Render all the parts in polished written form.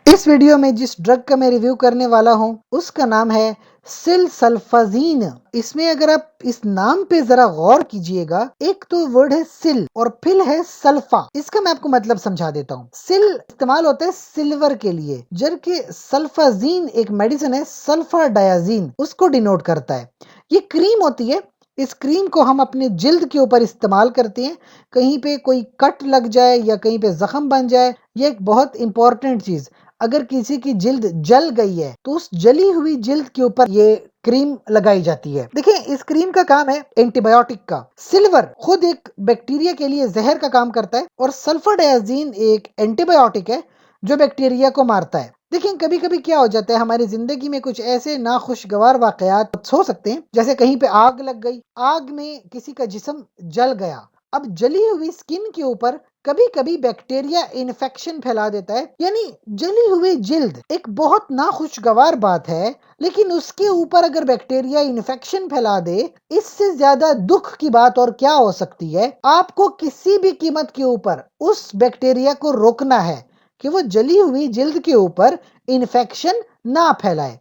اس video میں جس drug کا میں ریویو کرنے والا ہوں اس کا نام ہے سلفازین۔ اس میں اگر آپ اس نام پہ ذرا غور کیجئے گا، ایک تو ورڈ ہے سل اور پھر ہے سلفا۔ اس کا میں آپ کو مطلب سمجھا دیتا ہوں۔ سل استعمال ہوتا ہے سلور کے لیے، جبکہ سلفازین ایک میڈیسن ہے، سلفا ڈایازین، اس کو ڈینوٹ کرتا ہے۔ یہ کریم ہوتی ہے، اس کریم کو ہم اپنے جلد کے اوپر استعمال کرتے ہیں، کہیں پہ کوئی کٹ لگ جائے یا کہیں پہ زخم بن جائے۔ یہ ایک بہت امپورٹنٹ چیز، اگر کسی کی جلد جل گئی ہے تو اس جلی ہوئی جلد کے اوپر یہ کریم لگائی جاتی ہے۔ دیکھیں اس کریم کا کام ہے اینٹی بایوٹک کا۔ سلور خود ایک بیکٹیریا کے لیے زہر کا کام کرتا ہے اور سلفر ڈایازین ایک اینٹی بایوٹک ہے جو بیکٹیریا کو مارتا ہے۔ دیکھیں کبھی کبھی کیا ہو جاتا ہے، ہماری زندگی میں کچھ ایسے ناخوشگوار واقعات ہو سکتے ہیں، جیسے کہیں پہ آگ لگ گئی، آگ میں کسی کا جسم جل گیا۔ اب جلی ہوئی سکن کے اوپر کبھی کبھی بیکٹیریا انفیکشن پھیلا دیتا ہے، یعنی جلی ہوئی جلد ایک بہت ناخوشگوار بات ہے، لیکن اس کے اوپر اگر بیکٹیریا انفیکشن پھیلا دے، اس سے زیادہ دکھ کی بات اور کیا ہو سکتی ہے۔ آپ کو کسی بھی قیمت کے اوپر اس بیکٹیریا کو روکنا ہے کہ وہ جلی ہوئی جلد کے اوپر انفیکشن نہ پھیلائے۔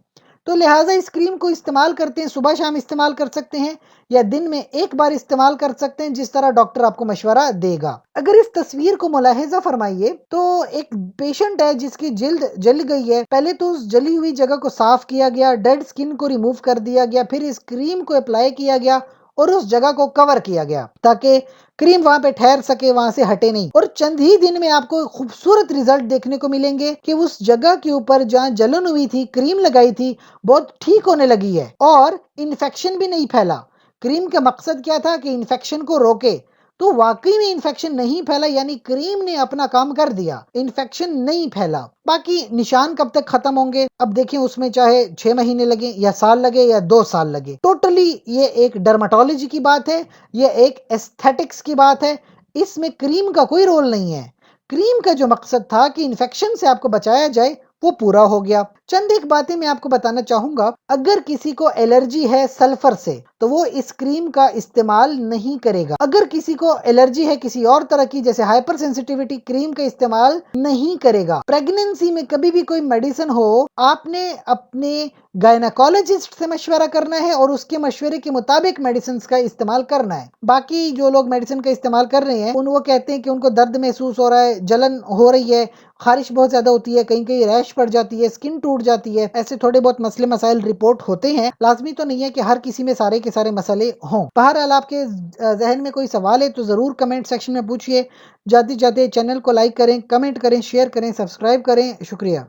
تو لہٰذا اس کریم کو استعمال کرتے ہیں، صبح شام استعمال کر سکتے ہیں یا دن میں ایک بار استعمال کر سکتے ہیں، جس طرح ڈاکٹر آپ کو مشورہ دے گا۔ اگر اس تصویر کو ملاحظہ فرمائیے تو ایک پیشنٹ ہے جس کی جلد جل گئی ہے۔ پہلے تو اس جلی ہوئی جگہ کو صاف کیا گیا، ڈیڈ سکن کو ریموو کر دیا گیا، پھر اس کریم کو اپلائی کیا گیا اور اس جگہ کو کور کیا گیا تاکہ کریم وہاں پہ ٹھہر سکے، وہاں سے ہٹے نہیں۔ اور چند ہی دن میں آپ کو خوبصورت ریزلٹ دیکھنے کو ملیں گے کہ اس جگہ کے اوپر جہاں جلن ہوئی تھی، کریم لگائی تھی، بہت ٹھیک ہونے لگی ہے اور انفیکشن بھی نہیں پھیلا۔ کریم کا مقصد کیا تھا کہ انفیکشن کو روکے، تو واقعی میں انفیکشن نہیں پھیلا، یعنی کریم نے اپنا کام کر دیا، انفیکشن نہیں پھیلا۔ باقی نشان کب تک ختم ہوں گے اب دیکھیں، اس میں چاہے 6 مہینے لگے یا سال لگے یا 2 سال لگے، ٹوٹلی یہ ایک ڈرماٹولوجی کی بات ہے، یہ ایک ایستھیٹکس کی بات ہے، اس میں کریم کا کوئی رول نہیں ہے۔ کریم کا جو مقصد تھا کہ انفیکشن سے آپ کو بچایا جائے وہ پورا ہو گیا۔ چند ایک باتیں میں آپ کو بتانا چاہوں گا، اگر کسی کو الرجی ہے سلفر سے تو وہ اس کریم کا استعمال نہیں کرے گا۔ اگر کسی کو الرجی ہے کسی اور طرح کی، جیسے ہائپر سینسٹیوٹی، کریم کا استعمال نہیں کرے گا۔ پریگننسی میں کبھی بھی کوئی میڈیسن ہو، آپ نے اپنے گائنیکولوجسٹ سے مشورہ کرنا ہے اور اس کے مشورے کے مطابق میڈیسنز کا استعمال کرنا ہے۔ باقی جو لوگ میڈیسن کا استعمال کر رہے ہیں وہ کہتے ہیں کہ ان کو درد محسوس ہو رہا ہے، جلن ہو رہی ہے، خارش بہت زیادہ ہوتی ہے، کہیں کہیں ریش پڑ جاتی ہے، سکن ٹوٹ جاتی ہے، ایسے تھوڑے بہت مسئلے مسائل رپورٹ ہوتے ہیں۔ لازمی تو نہیں ہے کہ ہر کسی میں سارے کے سارے مسئلے ہوں۔ بہرحال آپ کے ذہن میں کوئی سوال ہے تو ضرور کمنٹ سیکشن میں پوچھئے۔ جاتے جاتے چینل کو لائک کریں، کمنٹ کریں، شیئر کریں، سبسکرائب کریں۔ شکریہ۔